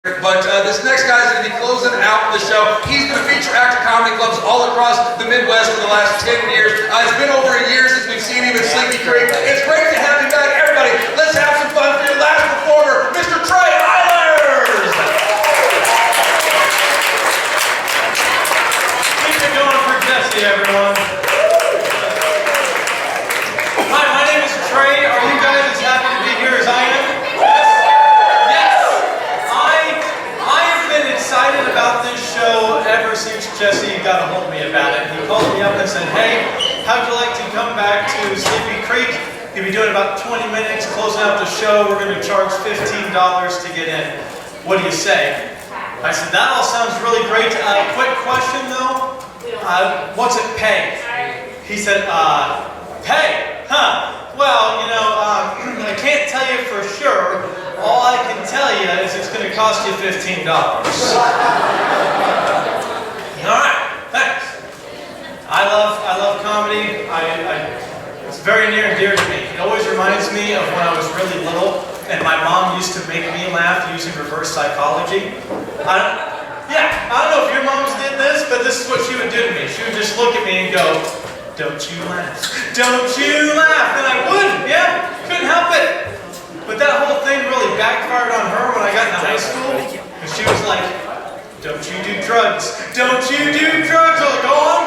But this next guy is going to be closing out the show. He's going to feature actor comedy clubs all across the Midwest for the last 10 years. It's been over a year since we've seen him at Sleepy Creek. It's great to have him back. Everybody, let's have some fun for your last performer, Mr. Trey Eilers! Keep it going for Jesse, everyone. Hi, my name is Trey. Are you guys as happy to be here as I am? Excited about this show ever since Jesse got a hold of me about it. He called me up and said, hey, how'd you like to come back to Sleepy Creek? You'll be doing about 20 minutes, closing out the show. We're going to charge $15 to get in. What do you say? I said, that all sounds really great. Quick question though, what's it pay? He said, pay? Huh. Well, you know, I can't tell you for sure. All I can tell you is it's going to cost you $15. All right, thanks. I love comedy. It's very near and dear to me. It always reminds me of when I was really little, and my mom used to make me laugh using reverse psychology. I don't know if your moms did this, but this is what she would do to me. She would just look at me and go, "Don't you laugh? Don't you laugh?" And I would, yeah, couldn't help it. But that whole thing really backfired on her when I got into high school. And she was like, "Don't you do drugs? Don't you do drugs?" I was like, "Oh,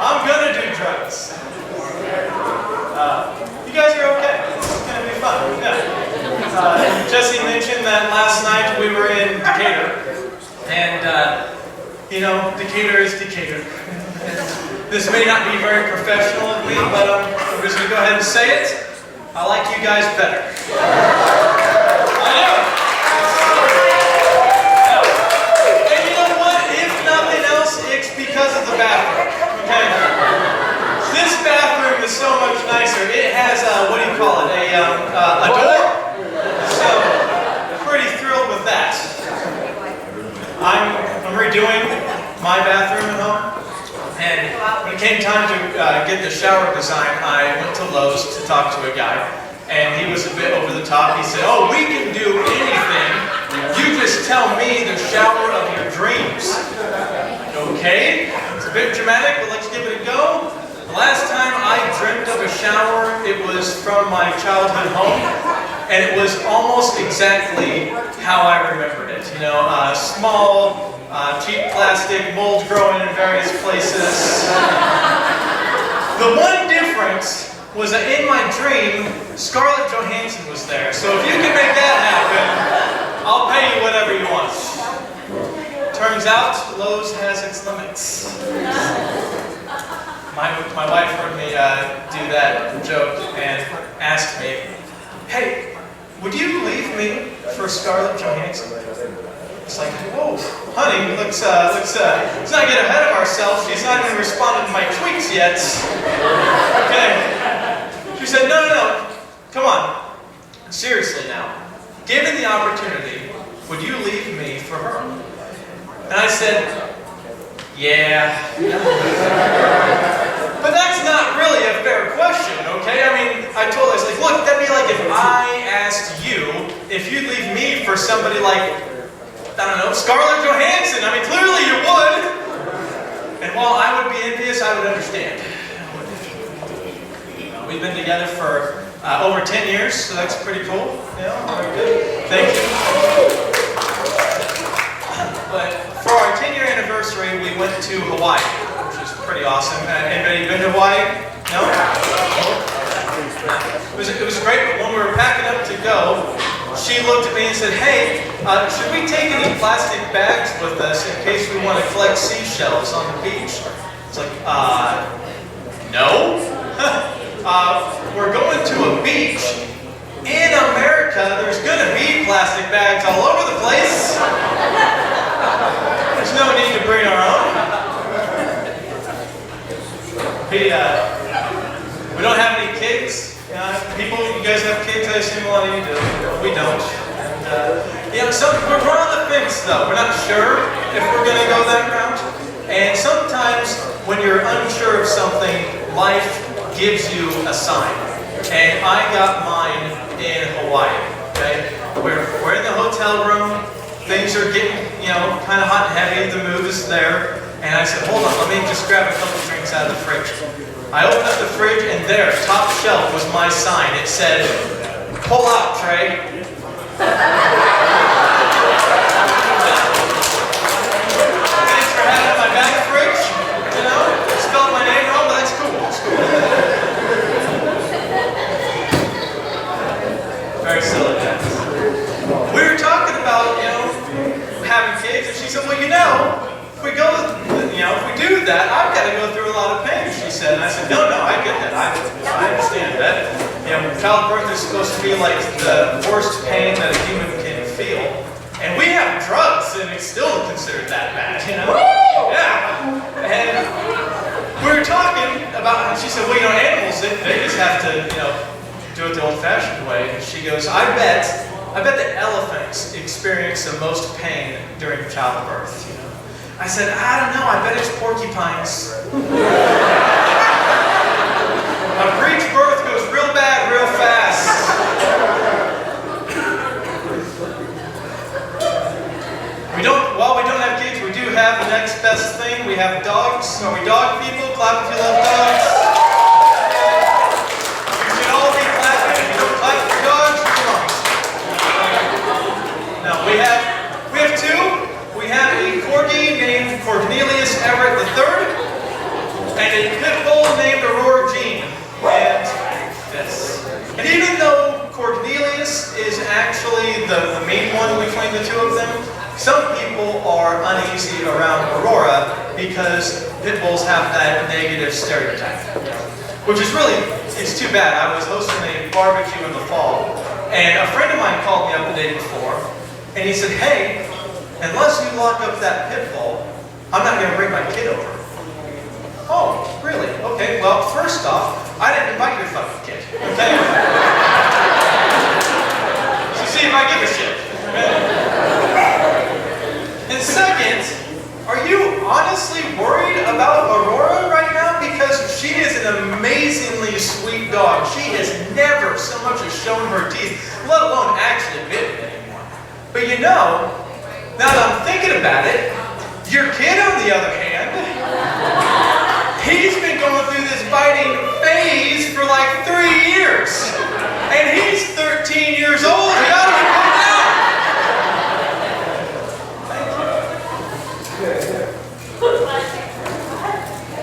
I'm gonna do drugs." You guys are okay. It's gonna be fun. Yeah. Jesse mentioned that last night we were in Decatur. And, you know, Decatur is Decatur. This may not be very professional of me, but I'm just gonna go ahead and say it. I like you guys better. I do. And you know what? If nothing else, it's because of the bathroom. Okay? This bathroom is so much nicer. It has what do you call it? A door. So, pretty thrilled with that. I'm redoing my bathroom at home. And when it came time to get the shower design, I went to Lowe's to talk to a guy. And he was a bit over the top. He said, "Oh, we can do anything. You just tell me the shower of your dreams." Okay, it's a bit dramatic, but let's give it a go. The last time I dreamt of a shower, it was from my childhood home. And it was almost exactly how I remembered it. You know, small, cheap plastic, mold growing in various places. The one difference was that in my dream, Scarlett Johansson was there. So if you can make that happen, I'll pay you whatever you want. Turns out, Lowe's has its limits. My wife heard me do that joke and asked me, "Hey, would you leave me for Scarlett Johansson?" It's like, whoa, honey, let's not get ahead of ourselves. She's not even responded to my tweets yet. Okay. She said, no, come on. Seriously now. Given the opportunity, would you leave me for her? And I said, yeah. But that's not really a fair question, okay? I mean, I told her, I was like, look, that'd be like if I asked you if you'd leave me for somebody like, I don't know, Scarlett Johansson. I mean, clearly you would. And while I would be envious, I would understand. We've been together for over 10 years, so that's pretty cool. Yeah, very good. Thank you. But for our 10-year anniversary, we went to Hawaii, which is pretty awesome. Anybody been to Hawaii? No? It was great, but when we were packing up to go, she looked at me and said, "Hey, should we take any plastic bags with us in case we want to collect seashells on the beach?" It's like, no. We're going to a beach in America. There's going to be plastic bags all over the place. There's no need to bring our own. We don't have any kids. You guys have kids, I assume a lot of you do. We don't. And, we're on the fence though. We're not sure if we're going to go that route. And sometimes when you're unsure of something, life gives you a sign. And I got mine in Hawaii. Okay? we're in the hotel room. Things are getting, kind of hot and heavy. The mood is there. And I said, hold on, let me just grab a couple drinks out of the fridge. I opened up the fridge, and there, top shelf, was my sign. It said, pull out, Trey. Thanks for having my back fridge. Spelled my name wrong, but that's cool. It's cool. Very silly, guys. We were talking about, having kids, and she said, well, if we do that, I've got to go through a lot of pain, she said. And I said, no, I get that. I understand that. Childbirth is supposed to be like the worst pain that a human can feel. And we have drugs, and it's still considered that bad, Yeah. And we were talking about, she said, well, animals, they just have to, do it the old-fashioned way. And she goes, I bet that elephants experience the most pain during childbirth, I said, I don't know, I bet it's porcupines. A breech birth goes real bad, real fast. While we don't have kids, we do have the next best thing. We have dogs. Are we dog people? Clap if you love dogs. You should all be clapping. If you don't clap for dogs, come on. Now we have two. We have a corgi named Cornelius Everett III and a pit bull named Aurora Jean. And even though Cornelius is actually the main one between the two of them, some people are uneasy around Aurora because pit bulls have that negative stereotype. Which is it's too bad. I was hosting a barbecue in the fall, and a friend of mine called me up the day before, and he said, hey, unless you lock up that pit bull, I'm not going to bring my kid over. Oh, really? Okay, well, first off, I didn't invite your fucking kid. Okay? So see if I give a shit. And second, are you honestly worried about Aurora right now? Because she is an amazingly sweet dog. She has never so much as shown her teeth, let alone actually bitten anymore. But now that I'm thinking about it, your kid, on the other hand, he's been going through this biting phase for like 3 years. And he's 13 years old. He ought to be put down. Thank you.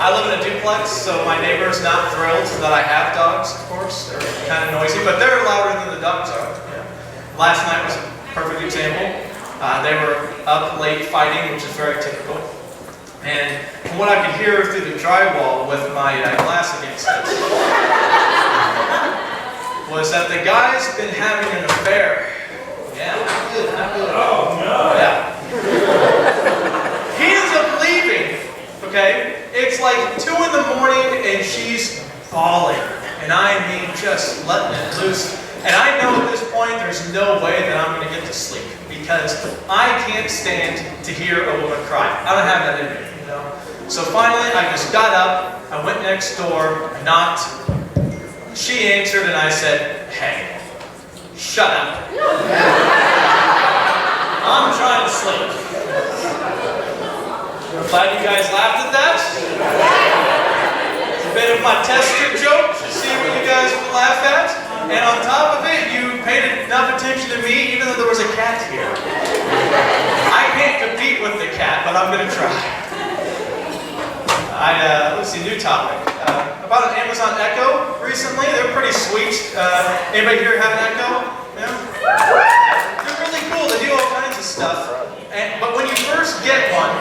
I live in a duplex, so my neighbor's not thrilled that I have dogs, of course. They're kind of noisy, but they're louder than the dogs are. Last night was a perfect example. They were up late fighting, which is very typical. And from what I could hear through the drywall with my glass against it, was that the guy's been having an affair. Yeah, not good, not good. Oh, no. Yeah. He ends up leaving, okay? It's like 2 in the morning and she's bawling. And I mean just letting it loose. And I know at this point there's no way that I'm going to get to sleep because I can't stand to hear a woman cry. I don't have that in me, So finally, I just got up, I went next door, I knocked. She answered and I said, hey, shut up. I'm trying to sleep. I'm glad you guys laughed at that. It's a bit of my tester joke to see what you guys would laugh at. And on top of it, you paid enough attention to me even though there was a cat here. I can't compete with the cat, but I'm going to try. Let's see, new topic. About an Amazon Echo recently. They're pretty sweet. Anybody here have an Echo? Yeah? They're really cool. They do all kinds of stuff. But when you first get one,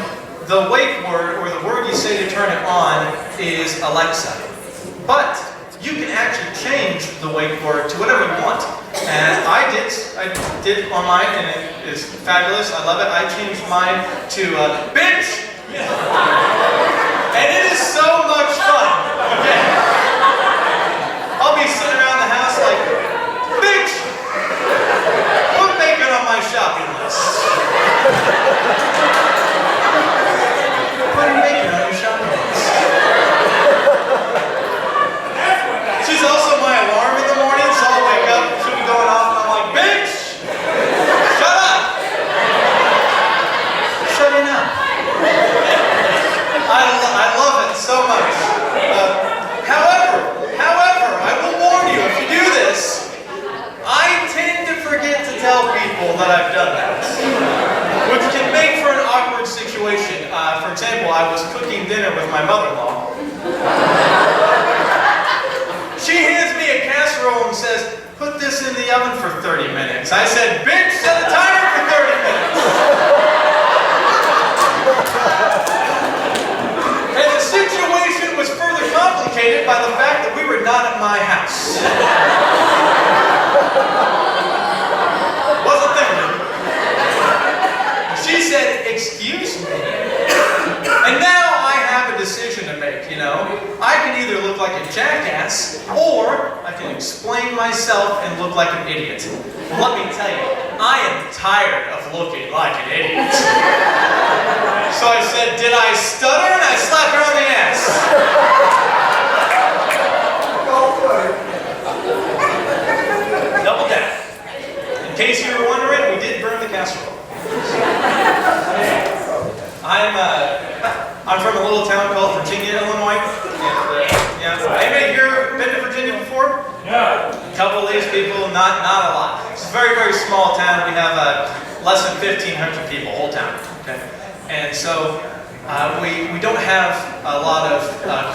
the wake word, or the word you say to turn it on, is Alexa. But you can actually change the wake word to whatever you want. And I did on mine, and it is fabulous. I love it. I changed mine to bitch! And it is so much fun. Okay? I'll be sitting around the house like, bitch! Put bacon on my shopping list. Put bacon on your shopping list. She's also my alarm in the morning, so I'll wake up, she'll be going off, and I'm like, bitch! people that I've done that, which can make for an awkward situation. For example, I was cooking dinner with my mother-in-law. She hands me a casserole and says, "Put this in the oven for 30 minutes. I said, "Bitch, set a timer for 30 minutes. And the situation was further complicated by the fact that we were not at my house. Wasn't thinking. She said, "Excuse me." And now I have a decision to make, you know. I can either look like a jackass, or I can explain myself and look like an idiot. Let me tell you, I am tired of looking like an idiot. So I said, "Did I stutter?" And I slapped her on the ass. Double down. In case you were wondering, we did burn the casserole. I'm from a little town called Virginia, Illinois. Anybody here been to Virginia before? Yeah. A couple of these people, not a lot. It's a very, very small town. We have less than 1,500 people, whole town. Okay, and so we don't have a lot of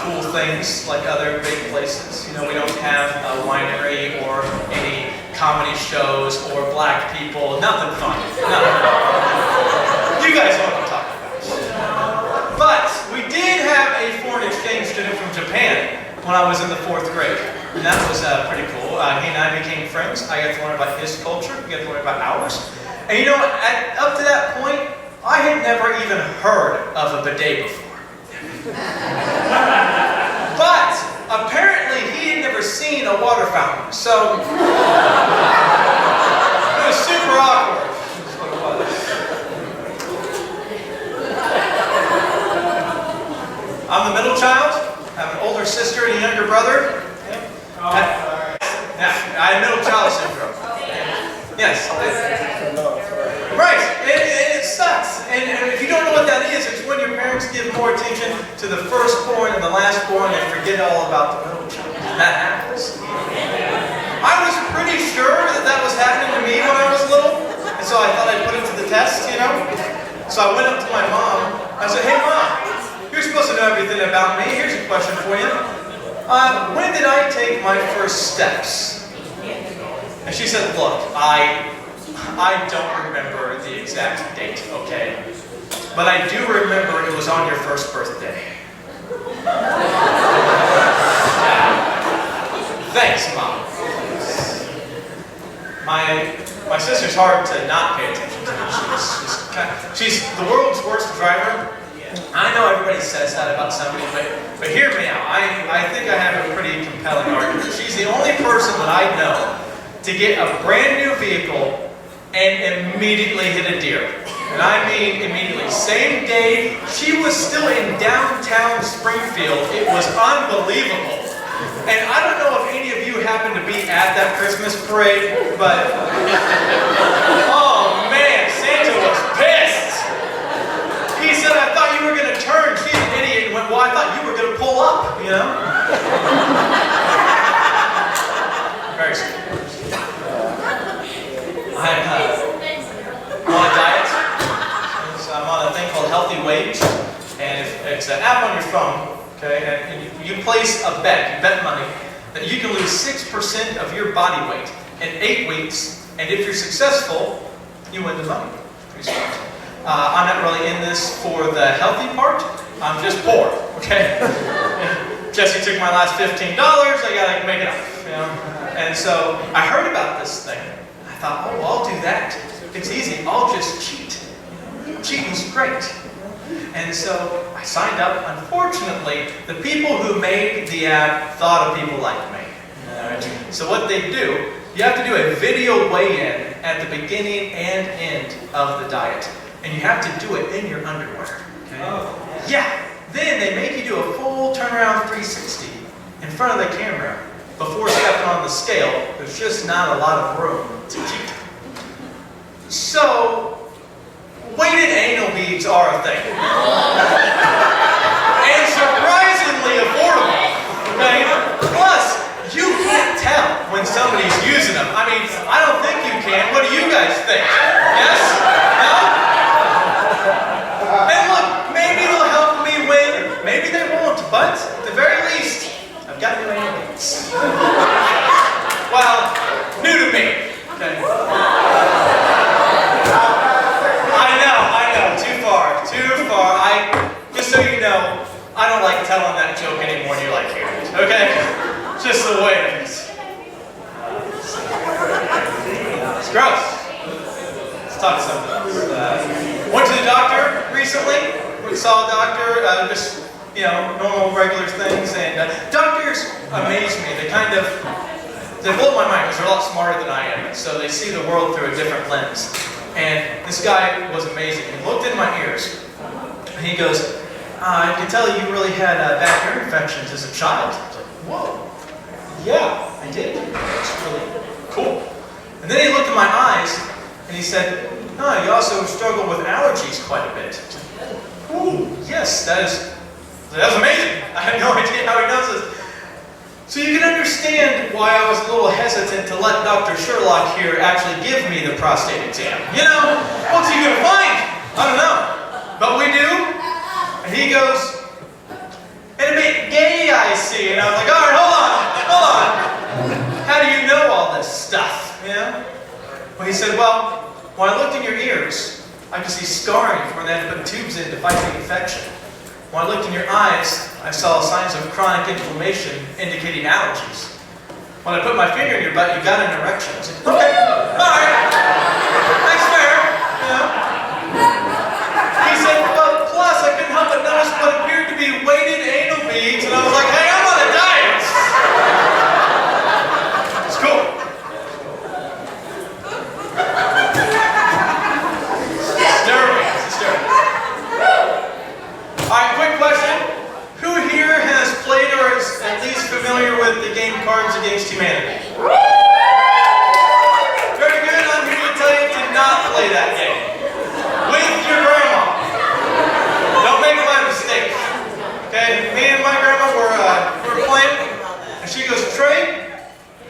cool things like other big places. You know, we don't have a winery or any comedy shows or black people. Nothing fun. Nothing. You guys know what I'm talking about. But we did have a foreign exchange student from Japan when I was in the 4th grade. And that was pretty cool. He and I became friends. I got to learn about his culture. We got to learn about ours. And you know, up to that point, I had never even heard of a bidet before. But apparently he had never seen a water fountain. So it was super awkward. That's what it was. I'm the middle child. I have an older sister and a younger brother. I have middle child syndrome. Yes. Right. And it sucks. And if you don't know what that is, it's when your parents give more attention to the firstborn and the lastborn and forget all about the middle child. That happens. I was pretty sure that was happening to me when I was little. And so I thought I'd put it to the test, you know. So I went up to my mom. I said, "Hey, Mom. You're supposed to know everything about me. Here's a question for you. When did I take my first steps?" And she said, "Look, I don't remember the exact date, okay? But I do remember it was on your first birthday." Thanks, Mom. My sister's hard to not pay attention to. She's the world's worst driver. I know everybody says that about somebody, but hear me out. I think I have a pretty compelling argument. She's the only person that I know to get a brand new vehicle and immediately hit a deer. And I mean immediately. Same day, she was still in downtown Springfield. It was unbelievable. And I don't know if any of you happened to be at that Christmas parade, but oh man, Santa was pissed. He said, "I thought you were going to turn." She's an idiot and went, "Well, I thought you were going to pull up," you know? Very sweet. I'm on a diet. So I'm on a thing called Healthy Wage. And it's an app on your phone, okay? And you place a bet, you bet money, that you can lose 6% of your body weight in 8 weeks. And if you're successful, you win the money. Pretty smart. I'm not really in this for the healthy part. I'm just poor, okay? Jesse took my last $15. I gotta make it up, you know? And so I heard about this thing. I thought, oh, I'll do that. It's easy. I'll just cheat. Cheating's great. And so I signed up. Unfortunately, the people who made the app thought of people like me. So what they do, you have to do a video weigh-in at the beginning and end of the diet. And you have to do it in your underwear. Okay? Oh. Yeah. Then they make you do a full turnaround 360 in front of the camera before stepping on the scale. There's just not a lot of room to cheat. So, weighted anal beads are a thing. And surprisingly affordable. Okay? Plus, you can't tell when somebody's using them. I mean, I don't think you can. can. What do you guys think? Yes? No? And look, maybe they'll help me win. Maybe they won't, but at the very least, I've got new aliens. Well, new to me. Okay. I know, too far. Just so you know, I don't like telling that joke any more than you like hearing it, okay? Just the way it is. It's gross. Let's talk something else. Went to the doctor recently. We saw a doctor, just, normal, regular things, and doctors amaze me. They blow my mind because they're a lot smarter than I am, so they see the world through a different lens. And this guy was amazing. He looked in my ears, and he goes, I can tell you really had bad ear infections as a child. I was like, whoa, yeah, I did. That's really cool. And then he looked in my eyes, and he said, no, you also struggle with allergies quite a bit. Ooh, yes, that was amazing. I had no idea how he knows this. So you can understand why I was a little hesitant to let Dr. Sherlock here actually give me the prostate exam. What's he gonna find? I don't know. But we do. And he goes, and a bit gay, I see. And I was like, all right, hold on. How do you know all this stuff? Well, he said, well, when I looked in your ears, I could see scarring from where they had to put tubes in to fight the infection. When I looked in your eyes, I saw signs of chronic inflammation indicating allergies. When I put my finger in your butt, you got an erection. I said, okay, all right, that's fair, He said, but plus I couldn't help but notice what appeared to be weighted anal beads, and I was like, hey, I'm on a diet. It's cool. Alright, quick question. Who here has played or is at least familiar with the game Cards Against Humanity? Very good. I'm here to tell you to not play that game. With your grandma. Don't make my mistake. Okay, me and my grandma were playing, and she goes, Trey,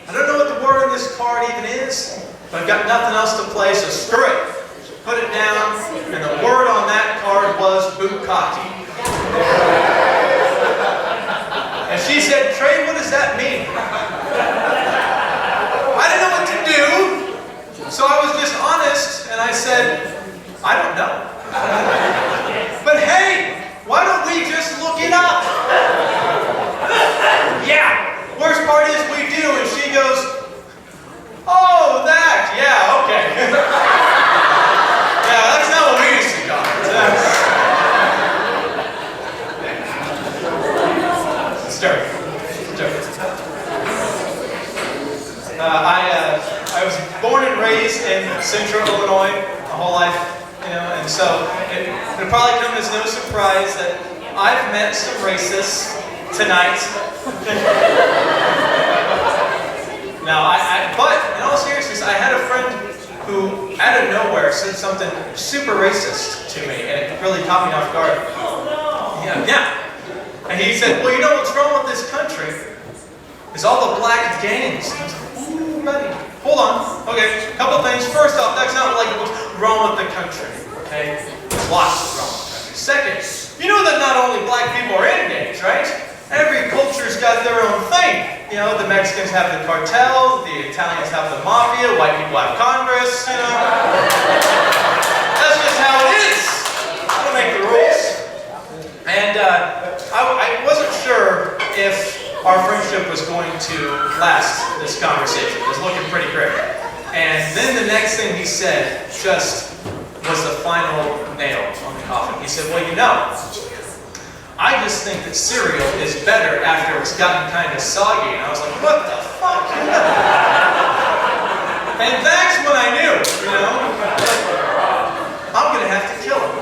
I don't know what the word on this card even is, but I've got nothing else to play, so screw it. Put it down, and the word on that card was bukkake. And she said, Trey, what does that mean? I didn't know what to do, so I was just honest, and I said, I don't know. But hey, why don't we just look it up? Yeah, worst part is we do, and she goes, oh, that, yeah, okay. Yeah, that's not what we used to call it. I was born and raised in central Illinois my whole life, and so it'll probably come as no surprise that I've met some racists tonight. Now, but in all seriousness, I had a friend who, out of nowhere, said something super racist to me, and it really caught me off guard. Yeah. And he said, well, you know what's wrong with this country? Is all the black gangs. I was like, ooh, buddy. Hold on. Okay, a couple things. First off, that's not like what's wrong with the country. Okay? There's lots wrong with the country. Second, you know that not only black people are in gangs, right? Every culture's got their own thing. The Mexicans have the cartel, the Italians have the mafia, white people have Congress, That's just how it is. I don't make the rules. And I wasn't sure if our friendship was going to last this conversation. It was looking pretty great. And then the next thing he said just was the final nail on the coffin. He said, well, I just think that cereal is better after it's gotten kind of soggy. And I was like, what the fuck? And that's when I knew, I'm going to have to kill him.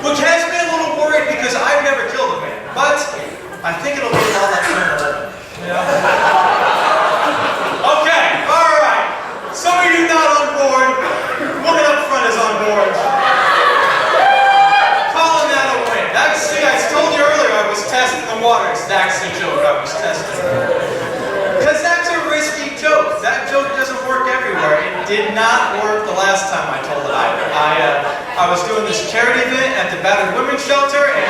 Which has me a little worried because I've never killed a man. But I think it'll be a lot like fun. Okay, all right. Some of you not on board. Woman up front is on board. Calling that a win. See, I told you earlier I was testing the waters. That's the joke I was testing. Because that's a risky joke. That joke doesn't work every did not work the last time I told it either. I was doing this charity event at the battered women's shelter, and